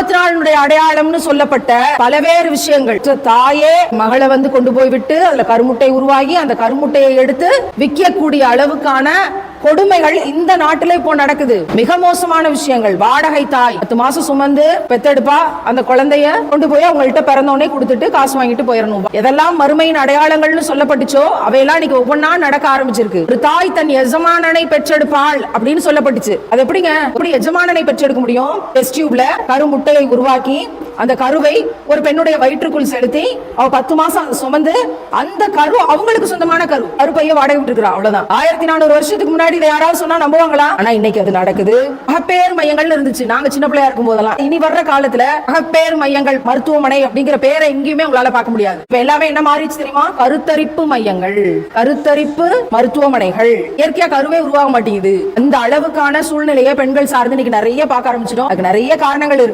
ஆபத்து நாளுடைய அடையாளம்னு சொல்லப்பட்ட பலவேறு விஷயங்கள். தாயே மகளை கொண்டு போய் விட்டு அதுல கருமுட்டை உருவாகி அந்த கருமுட்டையை எடுத்து விற்கக்கூடிய அளவுக்கான கொடுமைகள் இந்த நாட்டிலே இப்போ நடக்குது. மிக மோசமான விஷயங்கள். வாடகை தாய் 10 மாசம் சுமந்து பெத்தெடுப்பா, அந்த குழந்தைய கொண்டு போய் அவங்கள்ட்ட பிறந்தோடனே கொடுத்துட்டு காசு வாங்கிட்டு போயிடணும். எதெல்லாம் மறுமையின் அடையாளங்கள்னு சொல்லப்பட்டுச்சோ அவையெல்லாம் இன்னைக்கு ஒவ்வொன்னா நடக்க ஆரம்பிச்சிருக்கு. ஒரு தாய் தன் எஜமானனை பெற்றெடுப்பாள் அப்படின்னு சொல்லப்பட்டுச்சு. அது எப்படிங்க எப்படி எஜமானனை பெற்றெடுக்க முடியும்? டெஸ்ட் டியூப்ல கருமுட்டையை உருவாக்கி அந்த கருவை ஒரு பெண்ணுடைய வயிற்றுக்குள் செலுத்தி அவ 10 மாசம் சுமந்து அந்த கரு அவங்களுக்கு சொந்தமான கருப்பையை வாடகை விட்டு இருக்கிறா. அவ்வளவுதான். 1400 வருஷத்துக்கு முன்னாடி இதை யாராவது சொன்னா நம்புவாங்களா? ஆனா இன்னைக்கு அது நடக்குது. மகப்பேறு மையங்கள் இருந்துச்சு நாங்க சின்ன பிள்ளையா இருக்கும் போதெல்லாம். இனி வர்ற காலத்துல மகப்பேறு மையங்கள், மருத்துவமனை அப்படிங்கிற பேரை எங்கேயுமே உங்களால பார்க்க முடியாது. இப்ப எல்லாமே என்ன மாறிச்சு தெரியுமா? கருத்தரிப்பு மையங்கள், கருத்தரிப்பு மருத்துவமனைகள். இயற்கையா கருவே உருவாக மாட்டேங்குது. அந்த அளவுக்கான சூழ்நிலையை பெண்கள் சார்ந்து இன்னைக்கு நிறைய பார்க்க ஆரம்பிச்சிடும். அதுக்கு நிறைய காரணங்கள் இருக்கு.